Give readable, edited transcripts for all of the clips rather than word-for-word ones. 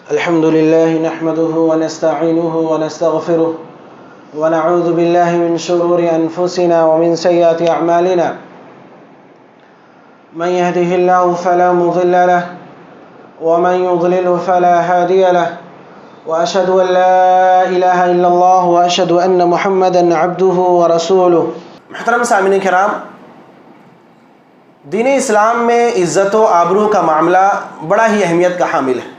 الحمد لله نحمده ونستعينه ونستغفره ونعوذ بالله من شرور أنفسنا ومن سيئات أعمالنا من يهده الله فلا مضل له ومن يضلل فلا هادي له وأشهد أن لا إله إلا الله وأشهد أن محمدا عبده ورسوله۔ محترم سامعین کرام، دین اسلام میں عزت و آبرو کا معاملہ بڑا ہی اہمیت کا حامل ہے۔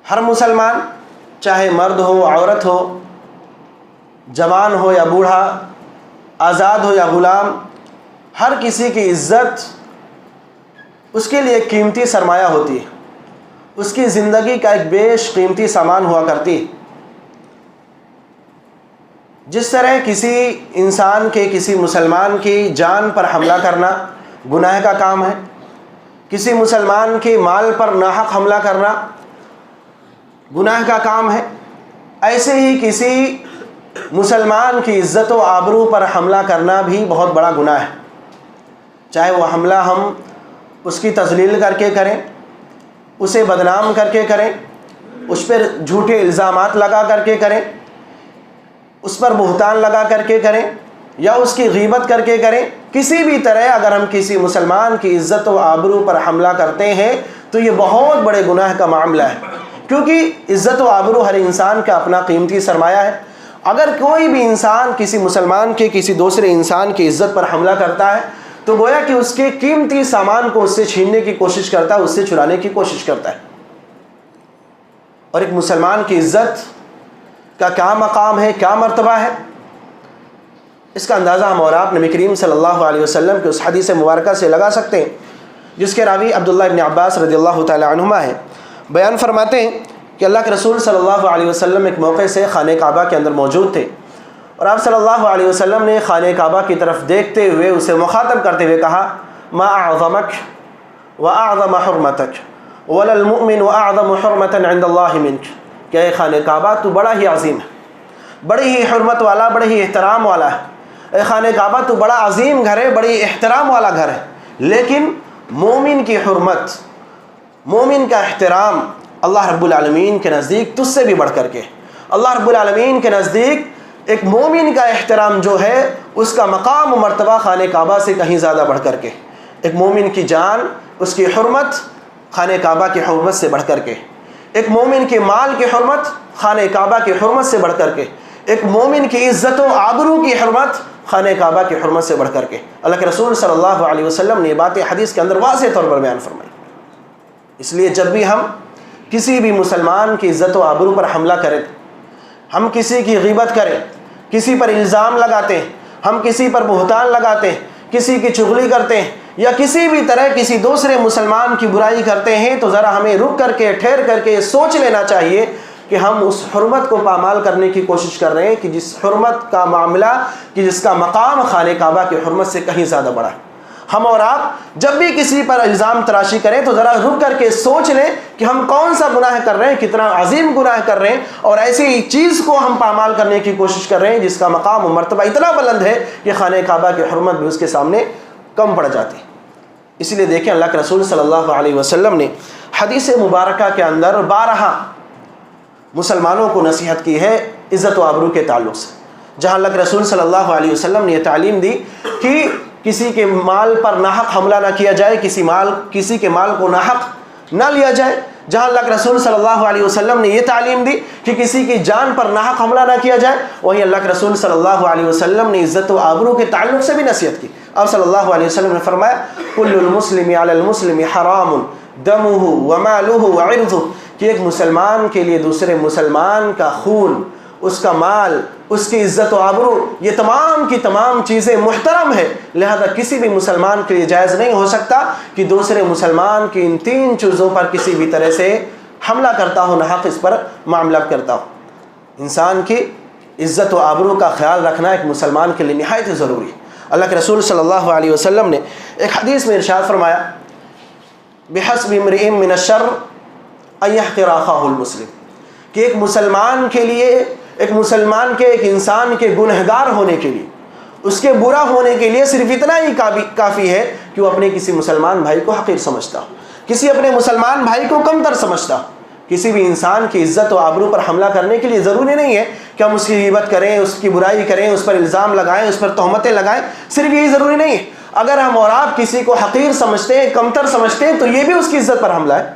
ہر مسلمان، چاہے مرد ہو عورت ہو، جوان ہو یا بوڑھا، آزاد ہو یا غلام، ہر کسی کی عزت اس کے لیے ایک قیمتی سرمایہ ہوتی ہے، اس کی زندگی کا ایک بیش قیمتی سامان ہوا کرتی ہے۔ جس طرح کسی انسان کے، کسی مسلمان کی جان پر حملہ کرنا گناہ کا کام ہے، کسی مسلمان کے مال پر ناحق حملہ کرنا گناہ کا کام ہے، ایسے ہی کسی مسلمان کی عزت و آبرو پر حملہ کرنا بھی بہت بڑا گناہ ہے۔ چاہے وہ حملہ ہم اس کی تذلیل کر کے کریں، اسے بدنام کر کے کریں، اس پر جھوٹے الزامات لگا کر کے کریں، اس پر بہتان لگا کر کے کریں، یا اس کی غیبت کر کے کریں، کسی بھی طرح اگر ہم کسی مسلمان کی عزت و آبرو پر حملہ کرتے ہیں تو یہ بہت بڑے گناہ کا معاملہ ہے، کیونکہ عزت و آبرو ہر انسان کا اپنا قیمتی سرمایہ ہے۔ اگر کوئی بھی انسان کسی مسلمان کے کسی دوسرے انسان کی عزت پر حملہ کرتا ہے تو گویا کہ اس کے قیمتی سامان کو اس سے چھیننے کی کوشش کرتا ہے، اس سے چرانے کی کوشش کرتا ہے۔ اور ایک مسلمان کی عزت کا کیا مقام ہے، کیا مرتبہ ہے، اس کا اندازہ ہم اور آپ نبی کریم صلی اللہ علیہ وسلم کے اس حدیث مبارکہ سے لگا سکتے ہیں، جس کے راوی عبداللہ ابن عباس رضی اللہ تعالی عنہما ہے۔ بیان فرماتے ہیں کہ اللہ کے رسول صلی اللہ علیہ وسلم ایک موقع سے خانہ کعبہ کے اندر موجود تھے، اور آپ صلی اللہ علیہ وسلم نے خانہ کعبہ کی طرف دیکھتے ہوئے اسے مخاطب کرتے ہوئے کہا: ما اعظمک واعظم حرمتک وللمؤمن اعظم حرمتا عند اللہ منک، کہ اے خانہ کعبہ تو بڑا ہی عظیم ہے، بڑی ہی حرمت والا، بڑی ہی احترام والا ہے۔ اے خانہ کعبہ تو بڑا عظیم گھر ہے، بڑی احترام والا گھر ہے، لیکن مومن کی حرمت، مومن کا احترام اللہ رب العالمین کے نزدیک تجھ سے بھی بڑھ کر کے، اللہ رب العالمین کے نزدیک ایک مومن کا احترام جو ہے اس کا مقام و مرتبہ خانہ کعبہ سے کہیں زیادہ بڑھ کر کے، ایک مومن کی جان، اس کی حرمت خانہ کعبہ کی حرمت سے بڑھ کر کے، ایک مومن کے مال کی حرمت خانہ کعبہ کی حرمت سے بڑھ کر کے، ایک مومن کی عزت و آبرو کی حرمت خانہ کعبہ کی حرمت سے بڑھ کر کے۔ اللہ کے رسول صلی اللہ علیہ وسلم نے یہ باتیں حدیث کے اندر واضح طور پر بیان فرمائی۔ اس لیے جب بھی ہم کسی بھی مسلمان کی عزت و آبرو پر حملہ کریں، ہم کسی کی غیبت کریں، کسی پر الزام لگاتے ہیں، ہم کسی پر بہتان لگاتے ہیں، کسی کی چغلی کرتے ہیں، یا کسی بھی طرح کسی دوسرے مسلمان کی برائی کرتے ہیں، تو ذرا ہمیں رک کر کے، ٹھہر کر کے سوچ لینا چاہیے کہ ہم اس حرمت کو پامال کرنے کی کوشش کر رہے ہیں کہ جس حرمت کا معاملہ، کہ جس کا مقام خانہ کعبہ کی حرمت سے کہیں زیادہ بڑا ہے۔ ہم اور آپ جب بھی کسی پر الزام تراشی کریں تو ذرا رک کر کے سوچ لیں کہ ہم کون سا گناہ کر رہے ہیں، کتنا عظیم گناہ کر رہے ہیں، اور ایسی چیز کو ہم پامال کرنے کی کوشش کر رہے ہیں جس کا مقام و مرتبہ اتنا بلند ہے کہ خانہ کعبہ کی حرمت بھی اس کے سامنے کم پڑ جاتی ہے۔ اسی لیے دیکھیں، اللہ کے رسول صلی اللہ علیہ وسلم نے حدیث مبارکہ کے اندر بارہا مسلمانوں کو نصیحت کی ہے عزت و آبرو کے تعلق سے، جہاں اللہ کے رسول صلی اللہ علیہ وسلم نے یہ تعلیم دی کہ کسی کے مال پر ناحق حملہ نہ کیا جائے، کسی کے مال کو ناحق نہ لیا جائے، جہاں اللہ کے رسول صلی اللہ علیہ وسلم نے یہ تعلیم دی کہ کسی کی جان پر ناحق حملہ نہ کیا جائے، وہیں اللہ کے رسول صلی اللہ علیہ وسلم نے عزت و آبرو کے تعلق سے بھی نصیحت کی۔ آپ صلی اللہ علیہ وسلم نے فرمایا: کل المسلم علی المسلم حرام دمہ ومالہ وعرضہ، کہ ایک مسلمان کے لیے دوسرے مسلمان کا خون، اس کا مال، اس کی عزت و آبرو، یہ تمام کی تمام چیزیں محترم ہے، لہذا کسی بھی مسلمان کے لیے جائز نہیں ہو سکتا کہ دوسرے مسلمان کی ان تین چیزوں پر کسی بھی طرح سے حملہ کرتا ہو، ناحق اس پر معاملہ کرتا ہو۔ انسان کی عزت و آبرو کا خیال رکھنا ایک مسلمان کے لیے نہایت ضروری ہے۔ اللہ کے رسول صلی اللہ علیہ وسلم نے ایک حدیث میں ارشاد فرمایا: بحسب امرئ من الشر ان يحقر اخاه المسلم، کہ ایک مسلمان کے لیے، ایک مسلمان کے، ایک انسان کے گنہگار ہونے کے لیے، اس کے برا ہونے کے لیے صرف اتنا ہی کافی ہے کہ وہ اپنے کسی مسلمان بھائی کو حقیر سمجھتا ہو، کسی اپنے مسلمان بھائی کو کمتر سمجھتا. کسی بھی انسان کی عزت و آبرو پر حملہ کرنے کے لیے ضروری نہیں ہے کہ ہم اس کی غیبت کریں، اس کی برائی کریں، اس پر الزام لگائیں، اس پر تہمتیں لگائیں. صرف یہی ضروری نہیں ہے. اگر ہم اور آپ کسی کو حقیر سمجھتے ہیں، کمتر سمجھتے ہیں، تو یہ بھی اس کی عزت پر حملہ ہے.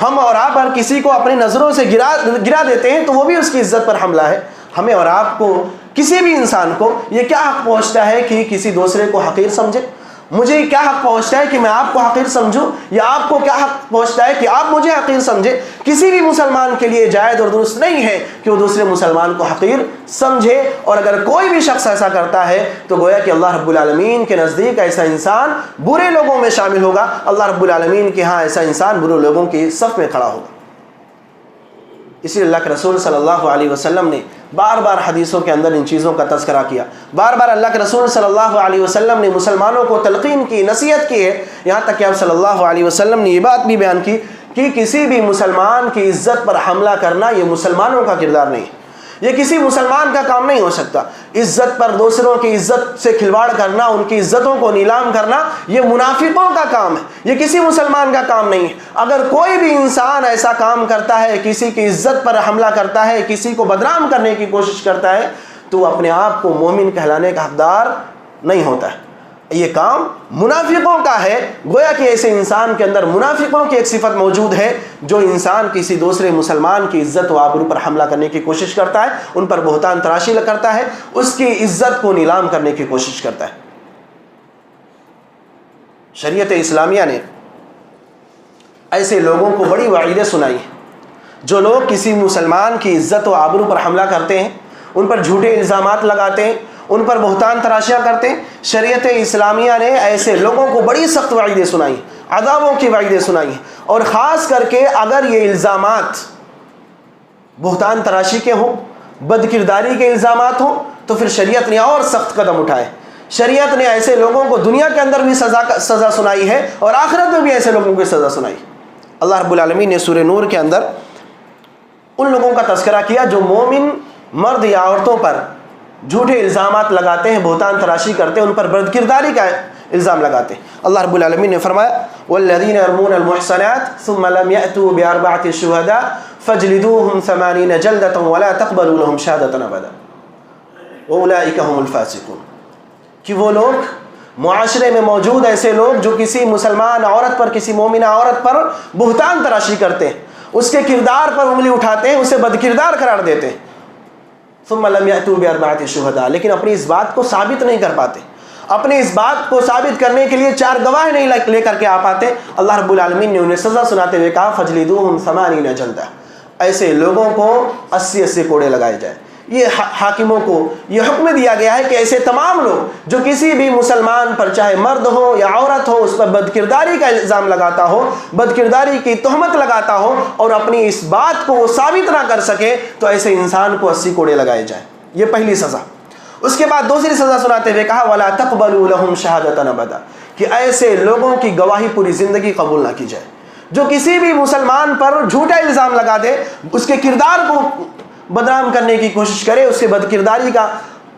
ہم اور آپ ہر کسی کو اپنی نظروں سے گرا دیتے ہیں تو وہ بھی اس کی عزت پر حملہ ہے. ہمیں اور آپ کو، کسی بھی انسان کو یہ کیا حق پہنچتا ہے کہ کسی دوسرے کو حقیر سمجھے؟ مجھے کیا حق پہنچتا ہے کہ میں آپ کو حقیر سمجھوں، یا آپ کو کیا حق پہنچتا ہے کہ آپ مجھے حقیر سمجھے؟ کسی بھی مسلمان کے لیے جائز اور درست نہیں ہے کہ وہ دوسرے مسلمان کو حقیر سمجھے. اور اگر کوئی بھی شخص ایسا کرتا ہے تو گویا کہ اللہ رب العالمین کے نزدیک ایسا انسان برے لوگوں میں شامل ہوگا. اللہ رب العالمین کے ہاں ایسا انسان برے لوگوں کی صف میں کھڑا ہوگا. اسی لیے اللہ کے رسول صلی اللہ علیہ وسلم نے بار بار حدیثوں کے اندر ان چیزوں کا تذکرہ کیا. بار بار اللہ کے رسول صلی اللہ علیہ وسلم نے مسلمانوں کو تلقین کی، نصیحت کی ہے. یہاں تک کہ آپ صلی اللہ علیہ وسلم نے یہ بات بھی بیان کی کہ کسی بھی مسلمان کی عزت پر حملہ کرنا یہ مسلمانوں کا کردار نہیں ہے، یہ کسی مسلمان کا کام نہیں ہو سکتا. عزت پر دوسروں کی عزت سے کھلواڑ کرنا، ان کی عزتوں کو نیلام کرنا، یہ منافقوں کا کام ہے، یہ کسی مسلمان کا کام نہیں ہے. اگر کوئی بھی انسان ایسا کام کرتا ہے، کسی کی عزت پر حملہ کرتا ہے، کسی کو بدنام کرنے کی کوشش کرتا ہے، تو اپنے آپ کو مومن کہلانے کا حقدار نہیں ہوتا ہے. یہ کام منافقوں کا ہے. گویا کہ ایسے انسان کے اندر منافقوں کی ایک صفت موجود ہے جو انسان کسی دوسرے مسلمان کی عزت و آبرو پر حملہ کرنے کی کوشش کرتا ہے، ان پر بہتان تراشی کرتا ہے، اس کی عزت کو نیلام کرنے کی کوشش کرتا ہے. شریعت اسلامیہ نے ایسے لوگوں کو بڑی وعیدیں سنائی ہیں جو لوگ کسی مسلمان کی عزت و آبرو پر حملہ کرتے ہیں، ان پر جھوٹے الزامات لگاتے ہیں، ان پر بہتان تراشیاں کرتے ہیں. شریعت اسلامیہ نے ایسے لوگوں کو بڑی سخت وعیدیں سنائی، عذابوں کی وعیدیں سنائی ہیں. اور خاص کر کے اگر یہ الزامات بہتان تراشی کے ہوں، بد کرداری کے الزامات ہوں، تو پھر شریعت نے اور سخت قدم اٹھائے. شریعت نے ایسے لوگوں کو دنیا کے اندر بھی سزا سنائی ہے اور آخرت میں بھی ایسے لوگوں کو سزا سنائی. اللہ رب العالمین نے سورہ نور کے اندر ان لوگوں کا تذکرہ کیا جو مومن مرد یا عورتوں پر جھوٹے الزامات لگاتے ہیں، بہتان تراشی کرتے ہیں، ان پر بد کرداری کا الزام لگاتے ہیں. اللہ رب العالمین نے فرمایا والذین یرمون المحصنات ثم لم یأتوا بأربعة شهداء فاجلدوهم 80 جلدة ولا تقبلوا لهم شهادة أبدا وأولئک هم الفاسقون. کہ وہ لوگ معاشرے میں موجود ایسے لوگ جو کسی مسلمان عورت پر، کسی مومنہ عورت پر بہتان تراشی کرتے ہیں، اس کے کردار پر انگلی اٹھاتے ہیں، اسے بد کردار قرار دیتے ہیں. ثم لم يأتوا بأربعة شهداء، لیکن اپنی اس بات کو ثابت نہیں کر پاتے، اپنے اس بات کو ثابت کرنے کے لیے 4 گواہ نہیں لے کر کے آ پاتے. اللہ رب العالمین نے انہیں سزا سناتے ہوئے کہا فجلدوهم 80 جلدہ، ایسے لوگوں کو 80 کوڑے لگائے جائیں. یہ حاکموں کو یہ حکم دیا گیا ہے کہ ایسے تمام لوگ جو کسی بھی مسلمان پر، چاہے مرد ہو یا عورت ہو، اس پر بد کرداری کا الزام لگاتا ہو، بد کرداری کی تہمت لگاتا ہو اور اپنی اس بات کو وہ ثابت نہ کر سکے، تو ایسے انسان کو 80 کوڑے لگائے جائیں. یہ پہلی سزا. اس کے بعد دوسری سزا سناتے ہوئے کہا وَلَا تَقْبَلُوا لَهُمْ شَهَادَةً أَبَدًا، کہ ایسے لوگوں کی گواہی پوری زندگی قبول نہ کی جائے. جو کسی بھی مسلمان پر جھوٹا الزام لگا دے، اس کے کردار کو بدنام کرنے کی کوشش کرے، اس کے بد کرداری کا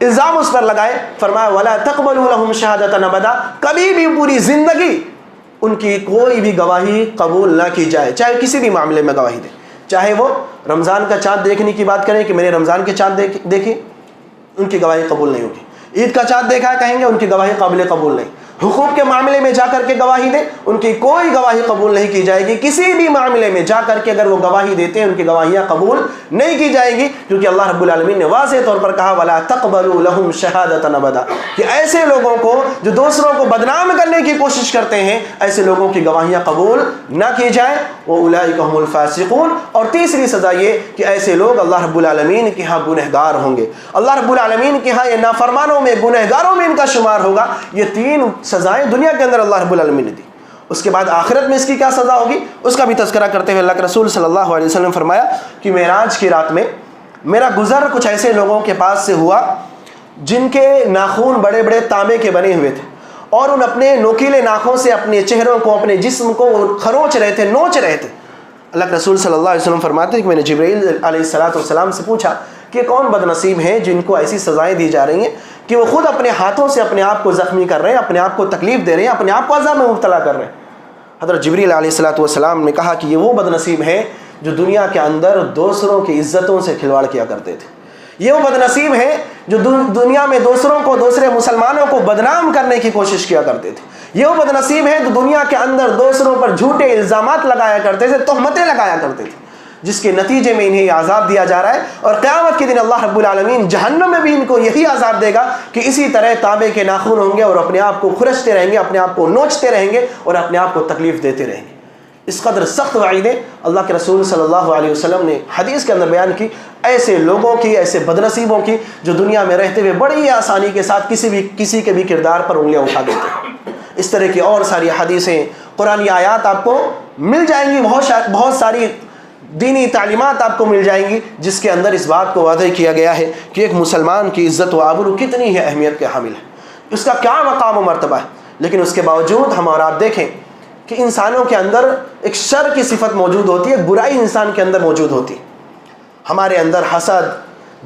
الزام اس پر لگائے، فرمایا وَلَا تَقْبَلُوا لَهُمْ شَهَادَةً أَبَدًا، کبھی بھی پوری زندگی ان کی کوئی بھی گواہی قبول نہ کی جائے، چاہے کسی بھی معاملے میں گواہی دے. چاہے وہ رمضان کا چاند دیکھنے کی بات کریں کہ میں نے رمضان کے چاند دیکھی، ان کی گواہی قبول نہیں ہوگی. عید کا چاند دیکھا کہیں گے، ان کی گواہی قابل قبول نہیں. حقوق کے معاملے میں جا کر کے گواہی دیں، ان کی کوئی گواہی قبول نہیں کی جائے گی. کسی بھی معاملے میں جا کر کے اگر وہ گواہی دیتے ہیں، ان کی گواہیاں قبول نہیں کی جائیں گی، کیونکہ اللہ رب العالمین نے واضح طور پر کہا وَلَا تَقْبَلُوا لَهُمْ شَهَادَةً أَبَدًا، کہ ایسے لوگوں کو جو دوسروں کو بدنام کرنے کی کوشش کرتے ہیں، ایسے لوگوں کی گواہیاں قبول نہ کی جائیں. وَأُولَئِكَ هُمُ الْفَاسِقُونَ. اور تیسری سزا یہ کہ ایسے لوگ اللہ رب العالمین کے ہاں گنہگار ہوں گے، اللہ رب العالمین کے ہاں یہ نافرمانوں میں، گنہگاروں میں ان کا شمار ہوگا. یہ 3 سزائیں دنیا کے اندر اللہ رب العالمین نے دی. اس کے بعد آخرت میں اس کی کیا سزا ہوگی، اس کا بھی تذکرہ کرتے ہوئے اللہ کے رسول صلی اللہ علیہ وسلم فرمایا کہ معراج کی رات میں میرا گزر کچھ ایسے لوگوں کے پاس سے ہوا جن کے ناخون بڑے بڑے تانبے کے بنے ہوئے تھے، اور ان اپنے نوکیلے ناخوں سے اپنے چہروں کو، اپنے جسم کو خروچ رہے تھے، نوچ رہے تھے. اللہ کے رسول صلی اللہ علیہ وسلم فرماتے ہیں کہ میں نے جبرائیل علیہ السلام سے پوچھا کہ کون بد نصیب ہیں جن کو ایسی سزائیں دی جا رہی ہیں کہ وہ خود اپنے ہاتھوں سے اپنے آپ کو زخمی کر رہے ہیں، اپنے آپ کو تکلیف دے رہے ہیں، اپنے آپ کو عذاب میں مبتلا کر رہے ہیں. حضرت جبریل علیہ السلام نے کہا کہ یہ وہ بدنصیب ہیں جو دنیا کے اندر دوسروں کی عزتوں سے کھلواڑ کیا کرتے تھے. یہ وہ بدنصیب ہیں جو دنیا میں دوسرے مسلمانوں کو بدنام کرنے کی کوشش کیا کرتے تھے. یہ وہ بدنصیب ہیں جو دنیا کے اندر دوسروں پر جھوٹے الزامات لگایا کرتے تھے, تہمتیں لگایا کرتے تھے, جس کے نتیجے میں انہیں عذاب دیا جا رہا ہے. اور قیامت کے دن اللہ رب العالمین جہنم میں بھی ان کو یہی عذاب دے گا کہ اسی طرح تانبے کے ناخن ہوں گے اور اپنے آپ کو خرچتے رہیں گے, اپنے آپ کو نوچتے رہیں گے اور اپنے آپ کو تکلیف دیتے رہیں گے. اس قدر سخت وعیدیں اللہ کے رسول صلی اللہ علیہ وسلم نے حدیث کے اندر بیان کی ایسے لوگوں کی, ایسے بدنصیبوں کی جو دنیا میں رہتے ہوئے بڑی آسانی کے ساتھ کسی کے بھی کردار پر انگلیاں اٹھا دیتے ہیں. اس طرح کی اور ساری حدیثیں, قرآنی آیات آپ کو مل جائیں گی, بہت ساری دینی تعلیمات آپ کو مل جائیں گی جس کے اندر اس بات کو واضح کیا گیا ہے کہ ایک مسلمان کی عزت و آبرو کتنی ہے اہمیت کے حامل ہے, اس کا کیا مقام و مرتبہ ہے. لیکن اس کے باوجود ہم اور آپ دیکھیں کہ انسانوں کے اندر ایک شر کی صفت موجود ہوتی ہے, برائی انسان کے اندر موجود ہوتی ہے. ہمارے اندر حسد,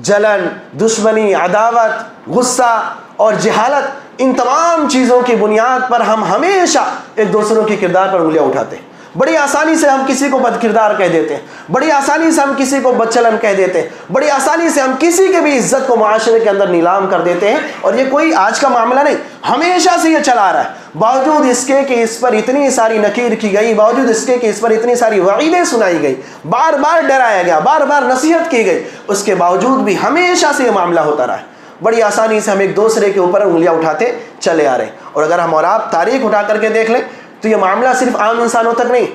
جلن, دشمنی, عداوت, غصہ اور جہالت, ان تمام چیزوں کی بنیاد پر ہم ہمیشہ ایک دوسروں کے کردار پر انگلیاں اٹھاتے ہیں. بڑی آسانی سے ہم کسی کو بد کردار کہہ دیتے ہیں, بڑی آسانی سے ہم کسی کو بد چلن کہہ دیتے ہیں, بڑی آسانی سے ہم کسی کے بھی عزت کو معاشرے کے اندر نیلام کر دیتے ہیں. اور یہ کوئی آج کا معاملہ نہیں, ہمیشہ سے یہ چلا آ رہا ہے. باوجود اس کے کہ اس پر اتنی ساری نکیر کی گئی, باوجود اس کے کہ اس پر اتنی ساری وعیدیں سنائی گئی, بار بار ڈرایا گیا, بار بار نصیحت کی گئی, اس کے باوجود بھی ہمیشہ سے یہ معاملہ ہوتا رہا ہے. بڑی آسانی سے ہم ایک دوسرے کے اوپر انگلیاں اٹھاتے چلے آ رہے ہیں. اور اگر ہم اور آپ تاریخ اٹھا کر کے دیکھ لیں تو یہ معاملہ صرف عام انسانوں تک نہیں,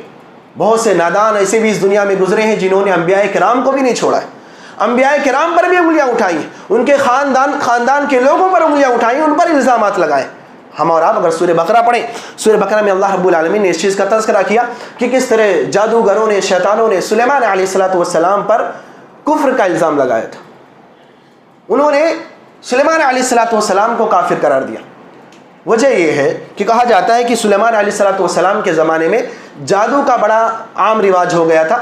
بہت سے نادان ایسے بھی اس دنیا میں گزرے ہیں جنہوں نے انبیاء کرام کو بھی نہیں چھوڑا ہے. انبیاء کرام پر بھی انگلیاں اٹھائی, ان کے خاندان کے لوگوں پر انگلیاں اٹھائیں, ان پر الزامات لگائے. ہم اور آپ اگر سورہ بقرہ پڑھیں, سورہ بقرہ میں اللہ رب العالمین نے اس چیز کا تذکرہ کیا کہ کس طرح جادوگروں نے, شیطانوں نے سلیمان علیہ السلام پر کفر کا الزام لگایا تھا. انہوں نے سلیمان علیہ السلام کو کافر قرار دیا. وجہ یہ ہے کہ کہا جاتا ہے کہ سلیمان علیہ السلام کے زمانے میں جادو کا بڑا عام رواج ہو گیا تھا,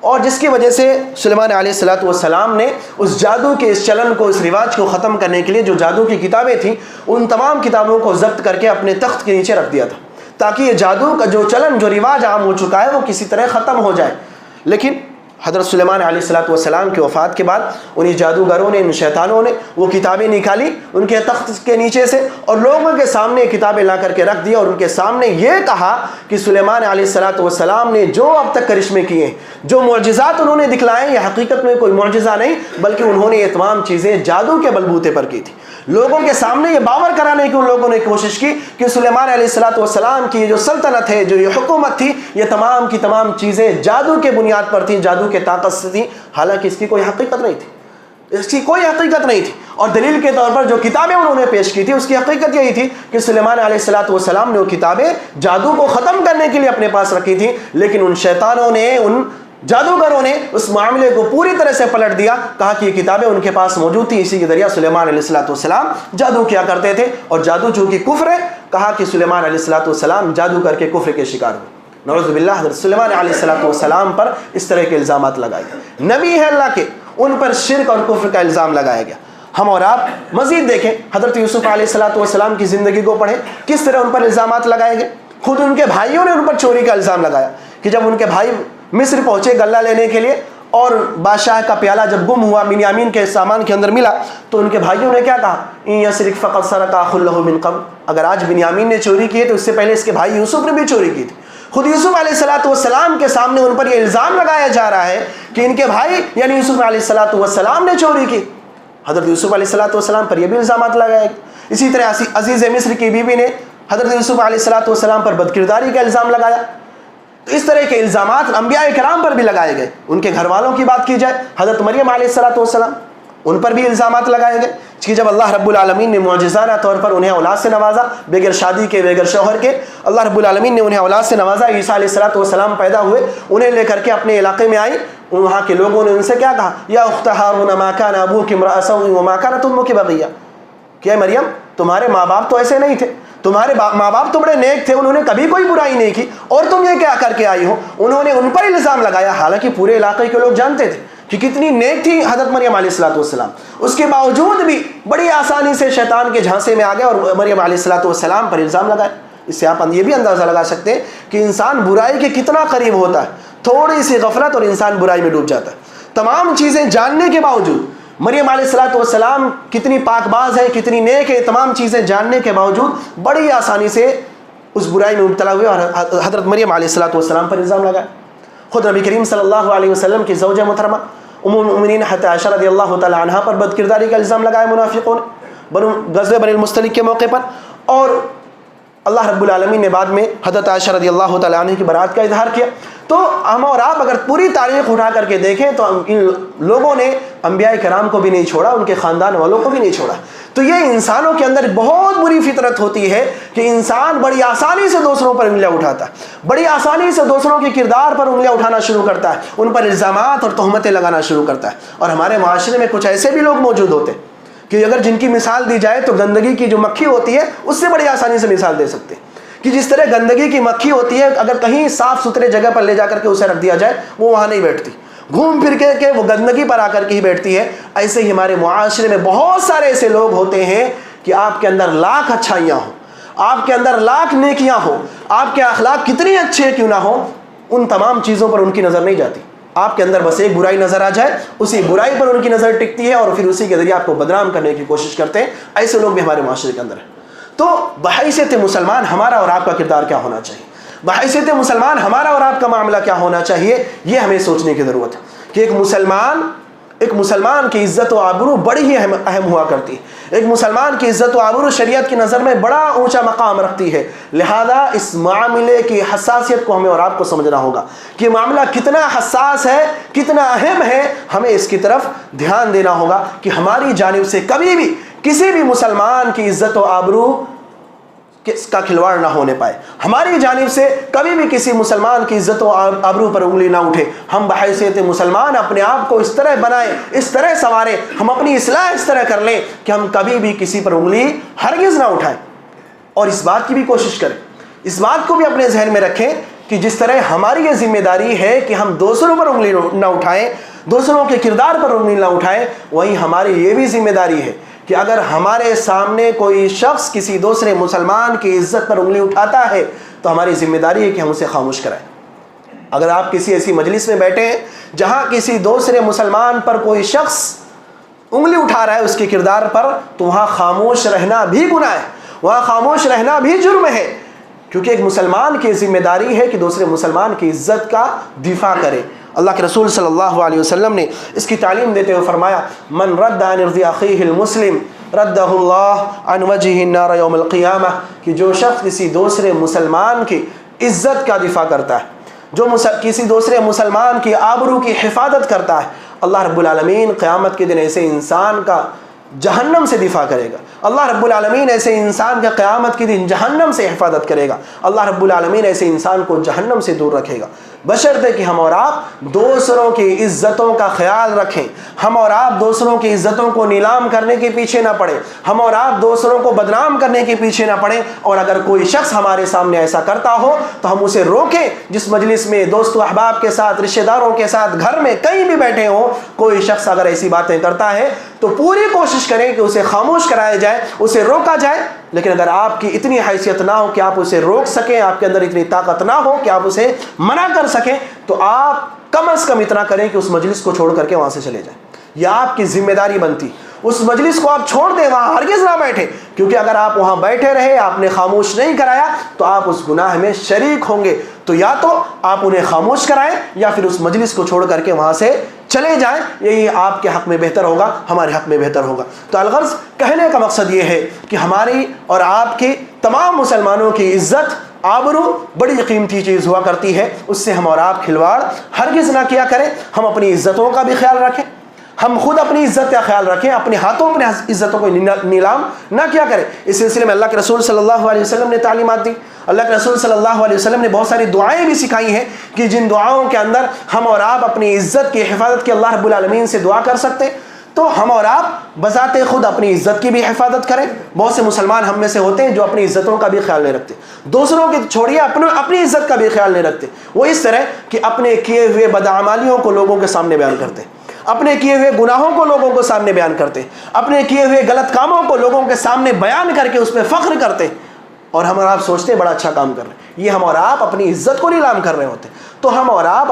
اور جس کی وجہ سے سلیمان علیہ السلام نے اس جادو کے اس چلن کو, اس رواج کو ختم کرنے کے لیے جو جادو کی کتابیں تھیں ان تمام کتابوں کو ضبط کر کے اپنے تخت کے نیچے رکھ دیا تھا, تاکہ یہ جادو کا جو چلن, جو رواج عام ہو چکا ہے وہ کسی طرح ختم ہو جائے. لیکن حضرت سلیمان علیہ السلام کی وفات کے بعد انہی جادوگروں نے, ان شیطانوں نے وہ کتابیں نکالی ان کے تخت کے نیچے سے اور لوگوں کے سامنے کتابیں لا کر کے رکھ دی, اور ان کے سامنے یہ کہا کہ سلیمان علیہ السلام نے جو اب تک کرشمے کیے ہیں, جو معجزات انہوں نے دکھلائے, یہ حقیقت میں کوئی معجزہ نہیں بلکہ انہوں نے یہ تمام چیزیں جادو کے بلبوتے پر کی تھی. لوگوں کے سامنے یہ باور کرانے کی ان لوگوں نے کوشش کی کہ سلیمان علیہ السلام کی جو سلطنت ہے, جو یہ حکومت تھی, یہ تمام کی تمام چیزیں جادو کے بنیاد پر تھیں, جادو کے طاقت سے تھیں, حالانکہ اس کی کوئی حقیقت نہیں تھی, اس کی کوئی حقیقت نہیں تھی. اور دلیل کے طور پر جو کتابیں انہوں نے پیش کی تھی اس کی حقیقت یہی تھی کہ سلیمان علیہ السلام نے وہ کتابیں جادو کو ختم کرنے کے لیے اپنے پاس رکھی تھیں, لیکن ان شیطانوں نے, ان جادوگروں نے اس معاملے کو پوری طرح سے پلٹ دیا, کہا کہ یہ کتابیں ان کے پاس موجود تھی, اسی کے ذریعہ سلیمان علیہ السلام جادو کیا کرتے تھے, اور جادو چونکہ کفر ہے, کہا کہ سلیمان علیہ السلام جادو کر کے کفر کے شکار ہوئے. نعوذ باللہ, حضرت سلیمان علیہ السلام پر اس طرح کے الزامات لگائے گئے. نبی ہے اللہ کے, ان پر شرک اور کفر کا الزام لگایا گیا. ہم اور آپ مزید دیکھیں, حضرت یوسف علیہ السلام کی زندگی کو پڑھیں, کس طرح ان پر الزامات لگائے گئے. خود ان کے بھائیوں نے ان پر چوری کا الزام لگایا کہ جب ان کے بھائی مصر پہنچے غلہ لینے کے لیے اور بادشاہ کا پیالہ جب گم ہوا, بنیامین کے سامان کے اندر ملا, تو ان کے بھائیوں نے کیا کہا, ان یسرق فقد سرق اخ له من قبل, اگر آج بنیامین نے چوری کی ہے تو اس سے پہلے اس کے بھائی یوسف نے بھی چوری کی تھی. خود یوسف علیہ السلام کے سامنے ان پر یہ الزام لگایا جا رہا ہے کہ ان کے بھائی یعنی یوسف علیہ السلام نے چوری کی. حضرت یوسف علیہ السلام پر یہ بھی الزامات لگائے. اسی طرح عزیز مصر کی بیوی نے حضرت یوسف علیہ السلام پر بدکرداری کا الزام لگایا. تو اس طرح کے الزامات انبیاء کرام پر بھی لگائے گئے. ان کے گھر والوں کی بات کی جائے, حضرت مریم علیہ السلام, ان پر بھی الزامات لگائے گئے کہ جب اللہ رب العالمین نے معجزانہ طور پر انہیں اولاد سے نوازا, بغیر شادی کے, بغیر شوہر کے, اللہ رب العالمین نے انہیں اولاد سے نوازا. عیسیٰ علیہ السلام پیدا ہوئے, انہیں لے کر کے اپنے علاقے میں آئی. وہاں کے لوگوں نے ان سے کیا کہا, یا اخت ہارون ما کان ابوک امرأ سوء وما کانت امک بغیہ, کہ مریم تمہارے ماں باپ تو ایسے نہیں تھے, تمہارے ماں باپ تو بڑے نیک تھے, انہوں نے کبھی کوئی برائی نہیں کی, اور تم یہ کیا کر کے آئی ہو. انہوں نے ان پر الزام لگایا, حالانکہ پورے علاقے کے لوگ جانتے تھے کہ کتنی نیک تھی حضرت مریم علیہ السلام. اس کے باوجود بھی بڑی آسانی سے شیطان کے جھانسے میں آ گئے اور مریم علیہ السلام پر الزام لگائے. اس سے آپ یہ بھی اندازہ لگا سکتے ہیں کہ انسان برائی کے کتنا قریب ہوتا ہے. تھوڑی سی غفلت اور انسان برائی میں ڈوب جاتا ہے. تمام چیزیں جاننے کے باوجود مریم علیہ السلام کتنی پاک باز ہے, کتنی نیک ہے, تمام چیزیں جاننے کے باوجود بڑی آسانی سے اس برائی میں مبتلا ہوئے اور حضرت مریم علیہ السلام پر الزام لگا. خود نبی کریم صلی اللہ علیہ وسلم کی زوجہ محترمہ ام المؤمنین حضرت عائشہ رضی اللہ تعالی عنہا پر بد کرداری کا الزام لگایا منافقوں نے غزوہ بنی المصطلق کے موقع پر, اور اللہ رب العالمین نے بعد میں حضرت عائشہ رضی اللہ تعالی عنہ کی برات کا اظہار کیا. تو ہم اور آپ اگر پوری تاریخ اٹھا کر کے دیکھیں تو ان لوگوں نے انبیاء کرام کو بھی نہیں چھوڑا, ان کے خاندان والوں کو بھی نہیں چھوڑا. تو یہ انسانوں کے اندر بہت بری فطرت ہوتی ہے کہ انسان بڑی آسانی سے دوسروں پر انگلیاں اٹھاتا ہے, بڑی آسانی سے دوسروں کے کردار پر انگلیاں اٹھانا شروع کرتا ہے, ان پر الزامات اور تہمتیں لگانا شروع کرتا ہے. اور ہمارے معاشرے میں کچھ ایسے بھی لوگ موجود ہوتے ہیں کہ اگر جن کی مثال دی جائے تو گندگی کی جو مکھی ہوتی ہے اس سے بڑی آسانی سے مثال دے سکتے ہیں کہ جس طرح گندگی کی مکھی ہوتی ہے, اگر کہیں صاف ستھرے جگہ پر لے جا کر کے اسے رکھ دیا جائے وہ وہاں نہیں بیٹھتی, گھوم پھر کے وہ گندگی پر آ کر کے ہی بیٹھتی ہے. ایسے ہی ہمارے معاشرے میں بہت سارے ایسے لوگ ہوتے ہیں کہ آپ کے اندر لاکھ اچھائیاں ہوں, آپ کے اندر لاکھ نیکیاں ہوں, آپ کے اخلاق کتنی اچھے کیوں نہ ہوں, ان تمام چیزوں پر ان کی نظر نہیں جاتی. آپ کے اندر بس ایک برائی نظر آ جائے, اسی برائی پر ان کی نظر ٹکتی ہے اور پھر اسی کے ذریعے آپ کو بدنام کرنے کی کوشش کرتے ہیں. ایسے لوگ بھی ہمارے معاشرے کے اندر ہیں. تو بحیثیت مسلمان ہمارا اور آپ کا کردار کیا ہونا چاہیے, بحیثیت مسلمان ہمارا اور آپ کا معاملہ کیا ہونا چاہیے, یہ ہمیں سوچنے کی ضرورت ہے کہ ایک مسلمان کی عزت و آبرو بڑی ہی اہم ہوا کرتی ہے. ایک مسلمان کی عزت و آبرو شریعت کی نظر میں بڑا اونچا مقام رکھتی ہے. لہذا اس معاملے کی حساسیت کو ہمیں اور آپ کو سمجھنا ہوگا کہ معاملہ کتنا حساس ہے, کتنا اہم ہے. ہمیں اس کی طرف دھیان دینا ہوگا کہ ہماری جانب سے کبھی بھی کسی بھی مسلمان کی عزت و آبرو کا کھلواڑ نہ ہونے پائے. ہماری جانب سے کبھی بھی کسی مسلمان کی عزت و آبرو پر انگلی نہ اٹھے. ہم بحیثیت مسلمان اپنے آپ کو اس طرح بنائیں, اس طرح سنواریں, ہم اپنی اصلاح اس طرح کر لیں کہ ہم کبھی بھی کسی پر انگلی ہرگز نہ اٹھائیں. اور اس بات کی بھی کوشش کریں, اس بات کو بھی اپنے ذہن میں رکھیں کہ جس طرح ہماری یہ ذمہ داری ہے کہ ہم دوسروں پر انگلی نہ اٹھائیں, دوسروں کے کردار پر انگلی نہ اٹھائیں, وہیں ہماری یہ بھی ذمہ داری ہے کہ اگر ہمارے سامنے کوئی شخص کسی دوسرے مسلمان کی عزت پر انگلی اٹھاتا ہے تو ہماری ذمہ داری ہے کہ ہم اسے خاموش کرائیں. اگر آپ کسی ایسی مجلس میں بیٹھے ہیں جہاں کسی دوسرے مسلمان پر کوئی شخص انگلی اٹھا رہا ہے اس کے کردار پر, تو وہاں خاموش رہنا بھی گناہ ہے, وہاں خاموش رہنا بھی جرم ہے. کیونکہ ایک مسلمان کی ذمہ داری ہے کہ دوسرے مسلمان کی عزت کا دفاع کرے. اللہ کے رسول صلی اللہ علیہ وسلم نے اس کی تعلیم دیتے ہوئے فرمایا, من رد عن ارض اخیہ المسلم رده اللہ عن وجہ النار یوم القیامہ, کہ جو شخص کسی دوسرے مسلمان کی عزت کا دفاع کرتا ہے, جو کسی دوسرے مسلمان کی آبرو کی حفاظت کرتا ہے, اللہ رب العالمین قیامت کے دن ایسے انسان کا جہنم سے دفاع کرے گا. اللہ رب العالمین ایسے انسان کا قیامت کے دن جہنم سے حفاظت کرے گا. اللہ رب العالمین ایسے انسان کو جہنم سے دور رکھے گا, بشرطے کہ ہم اور آپ دوسروں کی عزتوں کا خیال رکھیں. ہم اور آپ دوسروں کی عزتوں کو نیلام کرنے کے پیچھے نہ پڑیں, ہم اور آپ دوسروں کو بدنام کرنے کے پیچھے نہ پڑیں. اور اگر کوئی شخص ہمارے سامنے ایسا کرتا ہو تو ہم اسے روکیں. جس مجلس میں دوست و احباب کے ساتھ, رشتہ داروں کے ساتھ, گھر میں کہیں بھی بیٹھے ہوں, کوئی شخص اگر ایسی باتیں کرتا ہے تو پوری کوشش کریں کہ اسے خاموش کرایا جائے, اسے روکا جائے. لیکن اگر آپ کی اتنی حیثیت نہ ہو کہ آپ اسے روک سکیں, آپ کے اندر اتنی طاقت نہ ہو کہ آپ اسے منع کر سکیں, تو آپ کم از کم اتنا کریں کہ اس مجلس کو چھوڑ کر کے وہاں سے چلے جائیں. یہ آپ کی ذمہ داری بنتی. اس مجلس کو آپ چھوڑ دیں, وہاں ہرگز نہ بیٹھیں, کیونکہ اگر آپ وہاں بیٹھے رہے, آپ نے خاموش نہیں کرایا تو آپ اس گناہ میں شریک ہوں گے. تو یا تو آپ انہیں خاموش کرائیں یا پھر اس مجلس کو چھوڑ کر کے وہاں سے چلے جائیں. یہی آپ کے حق میں بہتر ہوگا, ہمارے حق میں بہتر ہوگا. تو الغرض کہنے کا مقصد یہ ہے کہ ہماری اور آپ کی تمام مسلمانوں کی عزت آبرو بڑی قیمتی چیز ہوا کرتی ہے. اس سے ہم اور آپ کھلواڑ ہرگز نہ کیا کریں. ہم اپنی عزتوں کا بھی خیال رکھیں, ہم خود اپنی عزت کا خیال رکھیں, اپنے ہاتھوں اپنے عزتوں کو نیلام نہ کیا کریں. اس سلسلے میں اللہ کے رسول صلی اللہ علیہ وسلم نے تعلیمات دی. اللہ کے رسول صلی اللہ علیہ وسلم نے بہت ساری دعائیں بھی سکھائی ہیں کہ جن دعاؤں کے اندر ہم اور آپ اپنی عزت کی حفاظت کی اللہ رب العالمین سے دعا کر سکتے ہیں. تو ہم اور آپ بذات خود اپنی عزت کی بھی حفاظت کریں. بہت سے مسلمان ہم میں سے ہوتے ہیں جو اپنی عزتوں کا بھی خیال نہیں رکھتے, دوسروں کی چھوڑیے اپنی عزت کا بھی خیال نہیں رکھتے. وہ اس طرح کہ اپنے کیے ہوئے بدعمالیوں کو لوگوں کے سامنے بیان کرتے, اپنے کیے ہوئے گناہوں کو لوگوں کو سامنے بیان کرتے, اپنے کیے ہوئے غلط کاموں کو لوگوں کے سامنے بیان کر کے اس پہ فخر کرتے. اور ہم اور آپ سوچتے ہیں بڑا اچھا کام کر رہے ہیں. یہ ہم اور آپ اپنی عزت کو نیلام کر رہے ہوتے. تو ہم اور آپ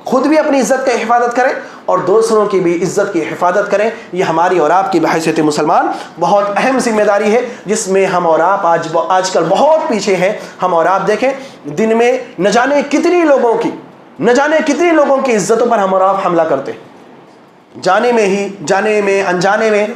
خود بھی اپنی عزت کی حفاظت کریں اور دوسروں کی بھی عزت کی حفاظت کریں. یہ ہماری اور آپ کی بحیثیت مسلمان بہت اہم ذمہ داری ہے، جس میں ہم اور آپ آج کل بہت پیچھے ہیں. ہم اور آپ دیکھیں دن میں نہ جانے کتنی لوگوں کی عزتوں پر ہم اور آپ حملہ کرتے ہیں. جانے میں انجانے میں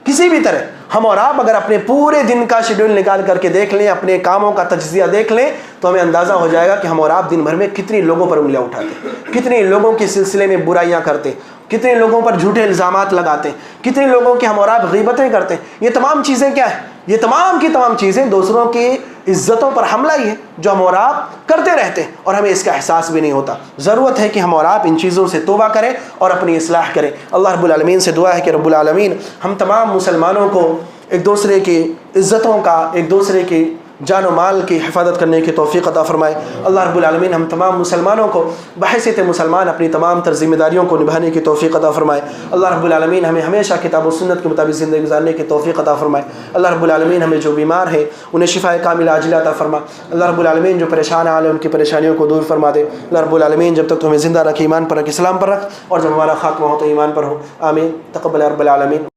کسی بھی طرح ہم اور آپ اگر اپنے پورے دن کا شیڈول نکال کر کے دیکھ لیں، اپنے کاموں کا تجزیہ دیکھ لیں، تو ہمیں اندازہ ہو جائے گا کہ ہم اور آپ دن بھر میں کتنی لوگوں پر انگلیاں اٹھاتے ہیں، کتنے لوگوں کے سلسلے میں برائیاں کرتے ہیں، کتنے لوگوں پر جھوٹے الزامات لگاتے ہیں، کتنے لوگوں کی ہم اور آپ غیبتیں کرتے ہیں. یہ تمام چیزیں کیا ہیں؟ یہ تمام کی تمام چیزیں دوسروں کی عزتوں پر حملہ ہی ہے جو ہم اور آپ کرتے رہتے ہیں اور ہمیں اس کا احساس بھی نہیں ہوتا. ضرورت ہے کہ ہم اور آپ ان چیزوں سے توبہ کریں اور اپنی اصلاح کریں. اللہ رب العالمین سے دعا ہے کہ رب العالمین ہم تمام مسلمانوں کو ایک دوسرے کی عزتوں کا، ایک دوسرے کی جان و مال کی حفاظت کرنے کی توفیق عطا فرمائے. اللہ رب العالمین ہم تمام مسلمانوں کو بحیثیت مسلمان اپنی تمام تر ذمہ داریوں کو نبھانے کی توفیق عطا فرمائے. اللہ رب العالمین ہمیں ہمیشہ کتاب و سنت کے مطابق زندگی گزارنے کی توفیق عطا فرمائے. اللہ رب العالمین ہمیں جو بیمار ہیں انہیں شفا کاملہ عاجلہ عطا فرما. اللہ رب العالمین جو پریشان حال ہیں ان کی پریشانیوں کو دور فرما دے. اللہ رب العالمین جب تک تو ہمیں زندہ رکھ، ایمان پر رکھ، اسلام پر رکھ، اور جب ہمارا خاتمہ ہو تو ایمان پر ہو. آمین. تقبل رب العالمین.